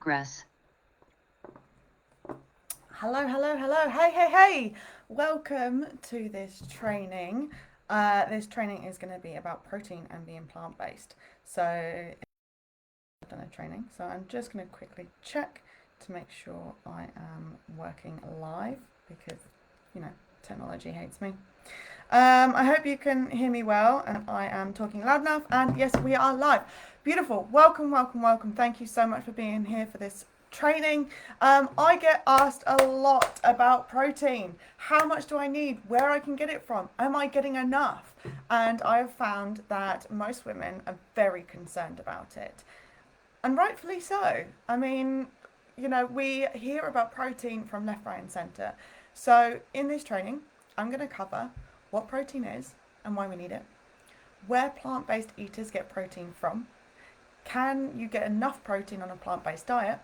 progress. Hello, hello, hello. Hey, hey, hey. Welcome to this training. This training is going to be about protein and being plant based. So, I've done a training. So, I'm just going to quickly check to make sure I am working live because, you know, technology hates me. I hope you can hear me well and I am talking loud enough. And yes, we are live. Beautiful. Welcome, welcome, welcome. Thank you so much for being here for this training. I get asked a lot about protein. How much do I need? Where I can get it from? Am I getting enough? And I have found that most women are very concerned about it. And rightfully so. I mean, we hear about protein from left, right, and centre. So in this training, I'm going to cover what protein is and why we need it, where plant based eaters get protein from, can you get enough protein on a plant based diet,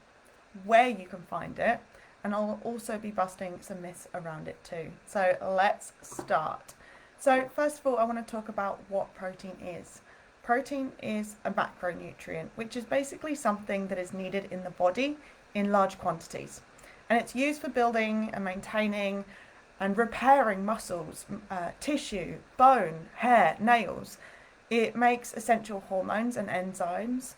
where you can find it, and I'll also be busting some myths around it too. So let's start. So, first of all, I want to talk about what protein is. Protein is a macronutrient, which is basically something that is needed in the body in large quantities. And it's used for building and maintaining and repairing muscles, tissue, bone, hair, nails. It makes essential hormones and enzymes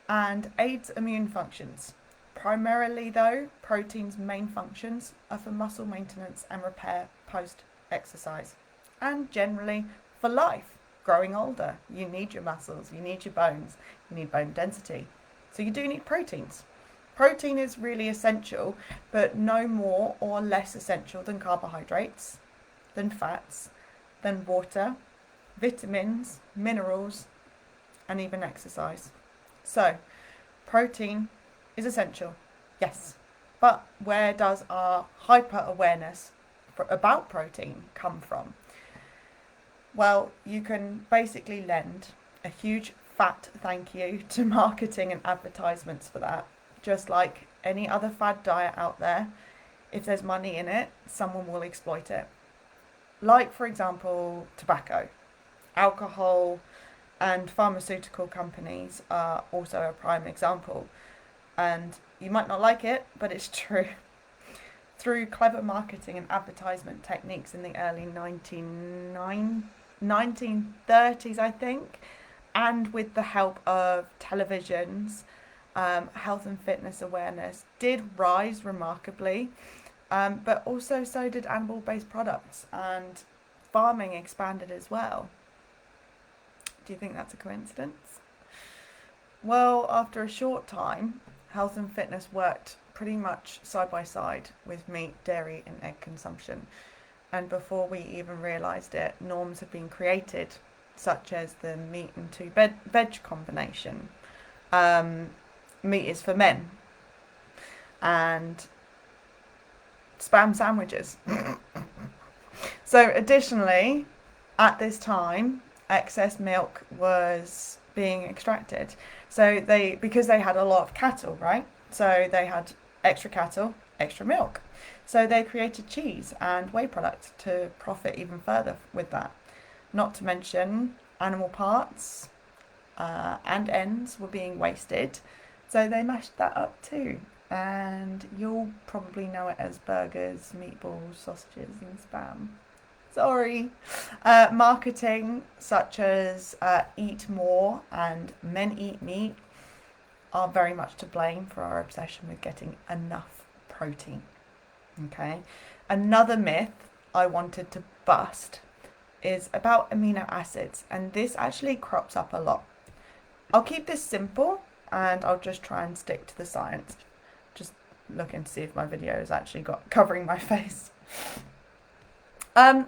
and aids immune functions. Primarily, though, protein's main functions are for muscle maintenance and repair post exercise, and generally for life. Growing older, you need your muscles, you need your bones, you need bone density. So, you do need proteins. Protein is really essential, but no more or less essential than carbohydrates, than fats, than water, vitamins, minerals, and even exercise. So, protein is essential, yes. But where does our hyper awareness about protein come from? Well, you can basically lend a huge fat thank you to marketing and advertisements for that. Just like any other fad diet out there, if there's money in it, someone will exploit it. Like, for example, tobacco, alcohol, and pharmaceutical companies are also a prime example. And you might not like it, but it's true. Through clever marketing and advertisement techniques in the early 1930s, I think, and with the help of televisions, health and fitness awareness did rise remarkably, but also so did animal based products, and farming expanded as well. Do you think that's a coincidence? Well, after a short time, health and fitness worked pretty much side by side with meat, dairy, and egg consumption. And before we even realised it, norms had been created, such as the meat and two veg combination. Um, Meat is for men, and spam sandwiches. So, additionally, at this time, excess milk was being extracted. So because they had a lot of cattle, right? So they had extra cattle, extra milk. So they created cheese and whey products to profit even further with that. Not to mention animal parts and ends were being wasted. So they mashed that up too. And you'll probably know it as burgers, meatballs, sausages, and spam. Sorry. Marketing such as Eat More and Men Eat Meat are very much to blame for our obsession with getting enough protein. Okay. Another myth I wanted to bust is about amino acids, and this actually crops up a lot. I'll keep this simple and I'll just try and stick to the science. Just looking to see if my video has actually got covering my face.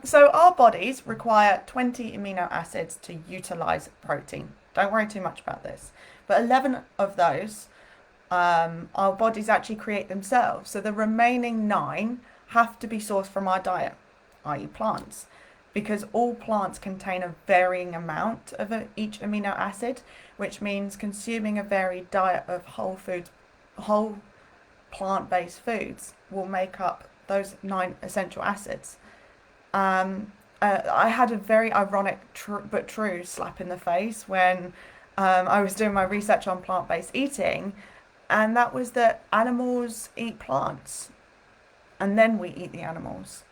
So our bodies require 20 amino acids to utilize protein. Don't worry too much about this. But 11 of those our bodies actually create themselves. So the remaining 9 have to be sourced from our diet, i.e. plants, because all plants contain a varying amount of each amino acid, which means consuming a varied diet of whole plant-based foods will make up those 9 essential acids. I had a very ironic but true slap in the face when I was doing my research on plant based eating. and that was that animals eat plants, and then we eat the animals.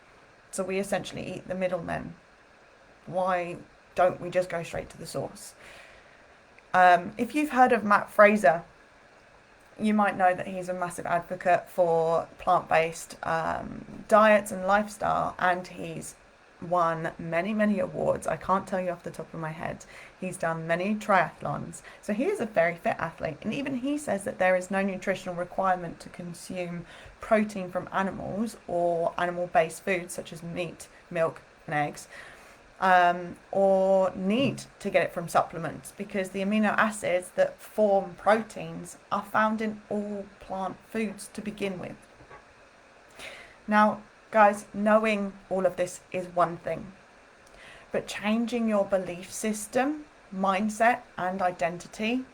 So we essentially eat the middlemen. Why don't we just go straight to the source? If you've heard of Matt Fraser, you might know that he's a massive advocate for plant-based diets and lifestyle, and he's won many awards. I can't tell you off the top of my head. He's done many triathlons, so he is a very fit athlete, and even he says that there is no nutritional requirement to consume protein from animals or animal-based foods such as meat, milk and eggs, or need to get it from supplements, because the amino acids that form proteins are found in all plant foods to begin with. Now, guys, knowing all of this is one thing, but changing your belief system, mindset, and identity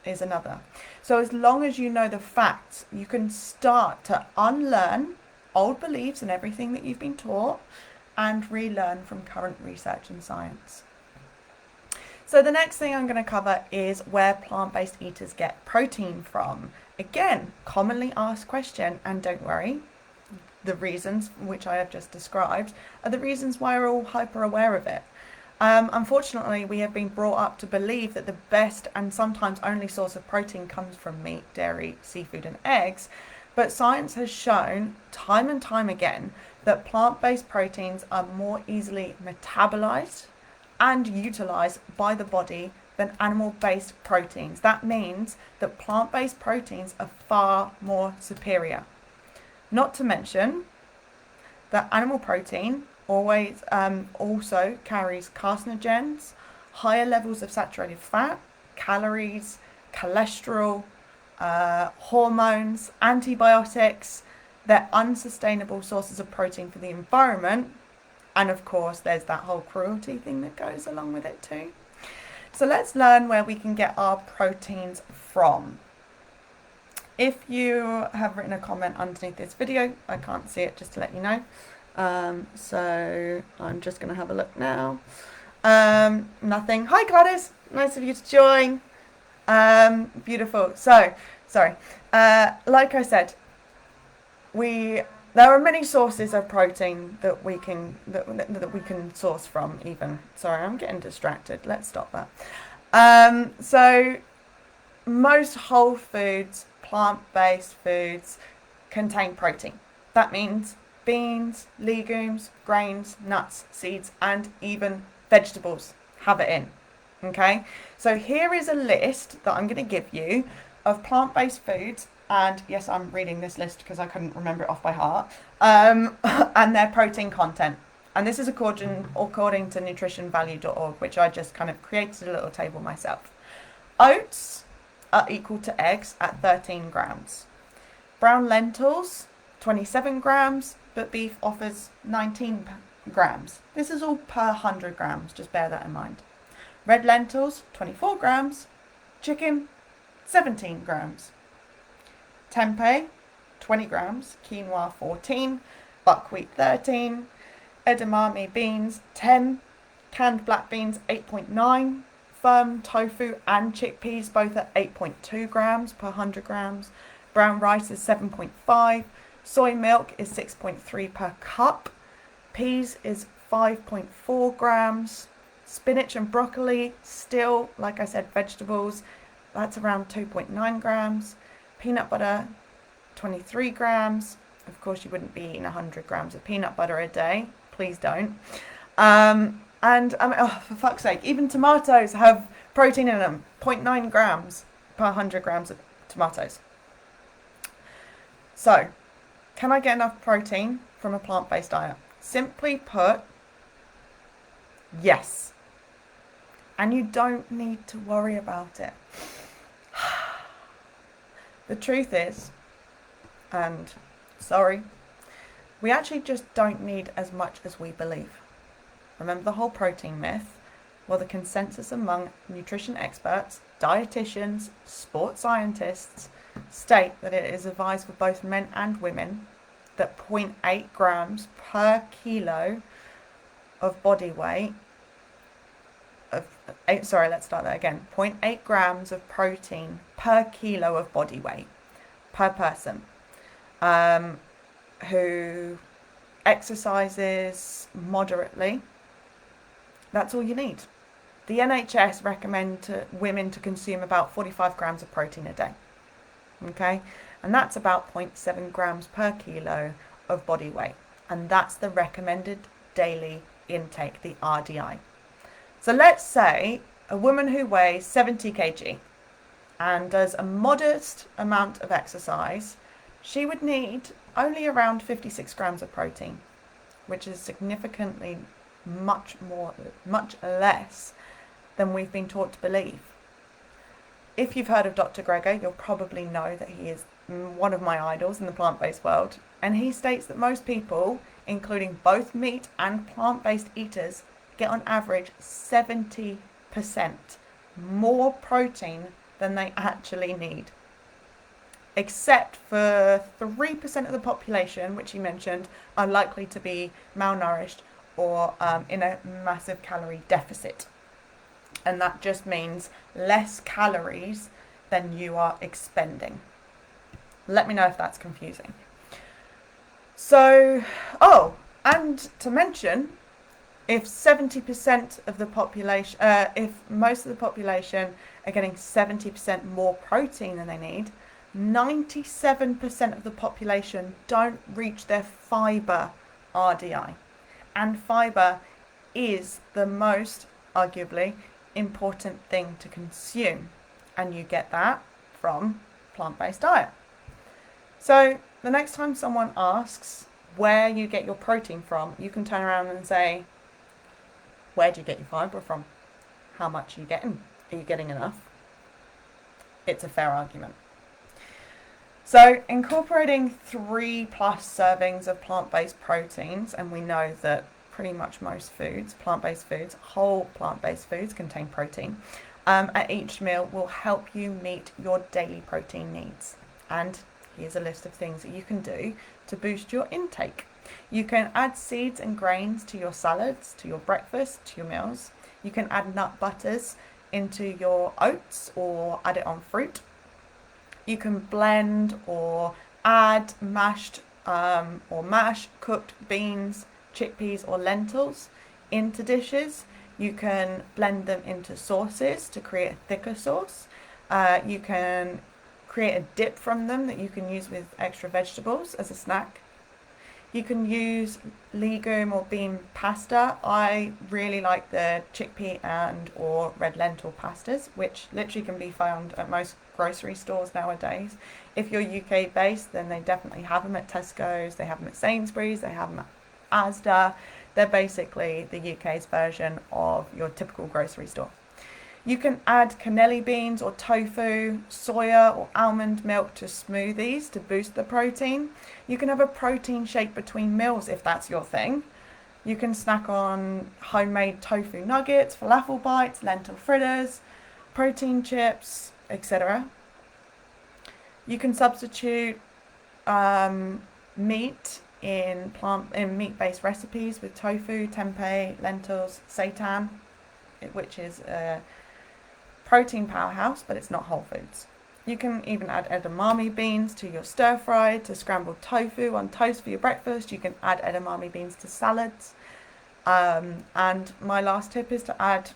is another. So as long as you know the facts, you can start to unlearn old beliefs and everything that you've been taught, and relearn from current research and science. So the next thing I'm going to cover is where plant-based eaters get protein from. Again, commonly asked question, and don't worry, the reasons which I have just described are the reasons why we're all hyper aware of it. Unfortunately, we have been brought up to believe that the best and sometimes only source of protein comes from meat, dairy, seafood and eggs, but science has shown time and time again that plant-based proteins are more easily metabolized and utilized by the body than animal-based proteins. That means that plant-based proteins are far more superior. Not to mention that animal protein always also carries carcinogens, higher levels of saturated fat, calories, cholesterol, hormones, antibiotics. They're unsustainable sources of protein for the environment, and of course there's that whole cruelty thing that goes along with it too. So let's learn where we can get our proteins from. If you have written a comment underneath this video, I can't see it, just to let you know. So I'm just going to have a look now. Nothing. Hi Gladys, nice of you to join. Beautiful. So, sorry. Like I said, there are many sources of protein that we can source from. Even, sorry, I'm getting distracted. Let's stop that. So most whole foods, plant-based foods, contain protein. That means beans, legumes, grains, nuts, seeds, and even vegetables have it in. Okay, so here is a list that I'm going to give you of plant-based foods, and yes, I'm reading this list because I couldn't remember it off by heart, and their protein content. And this is according to nutritionvalue.org, which I just kind of created a little table myself. Oats are equal to eggs at 13 grams. Brown lentils, 27 grams, but beef offers 19 grams. This is all per 100 grams, just bear that in mind. Red lentils, 24 grams. Chicken, 17 grams. Tempeh, 20 grams. Quinoa, 14. Buckwheat, 13. Edamame beans, 10. Canned black beans, 8.9. Firm tofu and chickpeas, both at 8.2 grams per 100 grams. Brown rice is 7.5. Soy milk is 6.3 per cup. Peas is 5.4 grams. Spinach and broccoli, still, like I said, vegetables, that's around 2.9 grams. Peanut butter, 23 grams. Of course, you wouldn't be eating 100 grams of peanut butter a day. Please don't. For fuck's sake, even tomatoes have protein in them, 0.9 grams per 100 grams of tomatoes. So, can I get enough protein from a plant-based diet? Simply put, yes. And you don't need to worry about it. The truth is, and sorry, we actually just don't need as much as we believe. Remember the whole protein myth? Well, the consensus among nutrition experts, dietitians, sports scientists state that it is advised for both men and women that 0.8 grams per kilo of body weight let's start that again. 0.8 grams of protein per kilo of body weight per person who exercises moderately. That's all you need. The NHS recommend to women to consume about 45 grams of protein a day. Okay, and that's about 0.7 grams per kilo of body weight, and that's the recommended daily intake, the RDI. So let's say a woman who weighs 70 kg and does a modest amount of exercise, she would need only around 56 grams of protein, which is significantly much less than we've been taught to believe. If you've heard of Dr. Greger, you'll probably know that he is one of my idols in the plant-based world, and he states that most people, including both meat and plant-based eaters, get on average 70% more protein than they actually need, except for 3% of the population, which he mentioned, are likely to be malnourished or in a massive calorie deficit. And that just means less calories than you are expending. Let me know if that's confusing. So, and to mention, if 70% of the population, if most of the population are getting 70% more protein than they need, 97% of the population don't reach their fiber RDI. And fiber is the most, arguably, important thing to consume. And you get that from plant-based diet. So the next time someone asks where you get your protein from, you can turn around and say, where do you get your fibre from? How much are you getting? Are you getting enough? It's a fair argument. So incorporating 3+ servings of plant-based proteins, and we know that pretty much most foods, plant-based foods, whole plant-based foods contain protein, at each meal will help you meet your daily protein needs. And here's a list of things that you can do to boost your intake. You can add seeds and grains to your salads, to your breakfast, to your meals. You can add nut butters into your oats or add it on fruit. You can blend or add mashed or mash cooked beans, chickpeas or lentils into dishes. You can blend them into sauces to create a thicker sauce. You can create a dip from them that you can use with extra vegetables as a snack. You can use legume or bean pasta. I really like the chickpea and or red lentil pastas, which literally can be found at most grocery stores nowadays. If you're UK based, then they definitely have them at Tesco's, they have them at Sainsbury's, they have them at Asda. They're basically the UK's version of your typical grocery store. You can add cannelli beans or tofu, soya or almond milk to smoothies to boost the protein. You can have a protein shake between meals if that's your thing. You can snack on homemade tofu nuggets, falafel bites, lentil fritters, protein chips, etc. You can substitute meat in meat-based recipes with tofu, tempeh, lentils, seitan, which is a protein powerhouse, but it's not whole foods. You can even add edamame beans to your stir fry, to scrambled tofu on toast for your breakfast. You can add edamame beans to salads. And my last tip is to add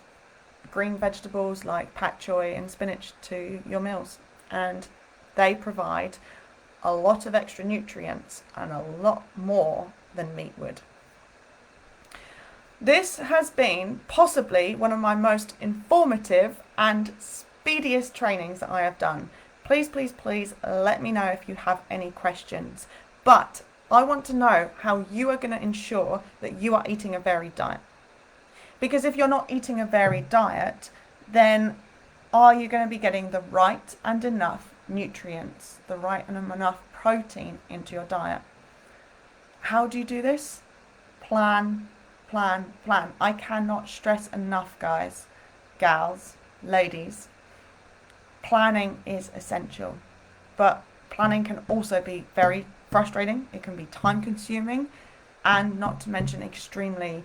green vegetables like pak choy and spinach to your meals. And they provide a lot of extra nutrients and a lot more than meat would. This has been possibly one of my most informative and speediest trainings that I have done. Please, please, please let me know if you have any questions. But I want to know how you are going to ensure that you are eating a varied diet. Because if you're not eating a varied diet, then are you going to be getting the right and enough nutrients, the right and enough protein into your diet? How do you do this? Plan. I cannot stress enough, guys, gals, ladies. Planning is essential, but planning can also be very frustrating. It can be time consuming and not to mention extremely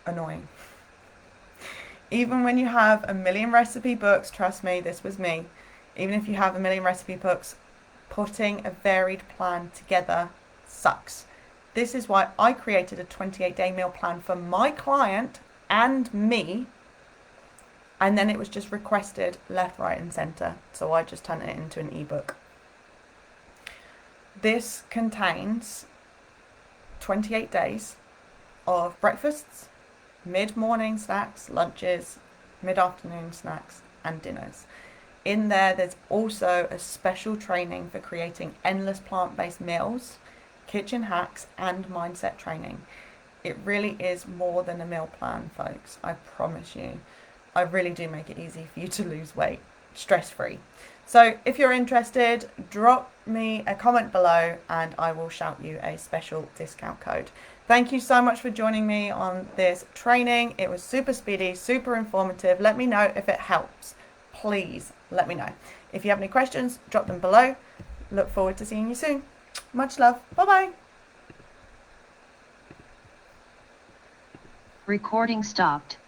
annoying. Even when you have a million recipe books, trust me, this was me. Even if you have a million recipe books, putting a varied plan together sucks. This is why I created a 28-day meal plan for my client and me, and then it was just requested left, right, and center. So I just turned it into an ebook. This contains 28 days of breakfasts, mid-morning snacks, lunches, mid-afternoon snacks, and dinners. In there's also a special training for creating endless plant-based meals, kitchen hacks, and mindset training. It really is more than a meal plan, folks. I promise you. I really do make it easy for you to lose weight, stress-free. So if you're interested, drop me a comment below and I will shout you a special discount code. Thank you so much for joining me on this training. It was super speedy, super informative. Let me know if it helps. Please let me know. If you have any questions, drop them below. Look forward to seeing you soon. Much love. Bye-bye. Recording stopped.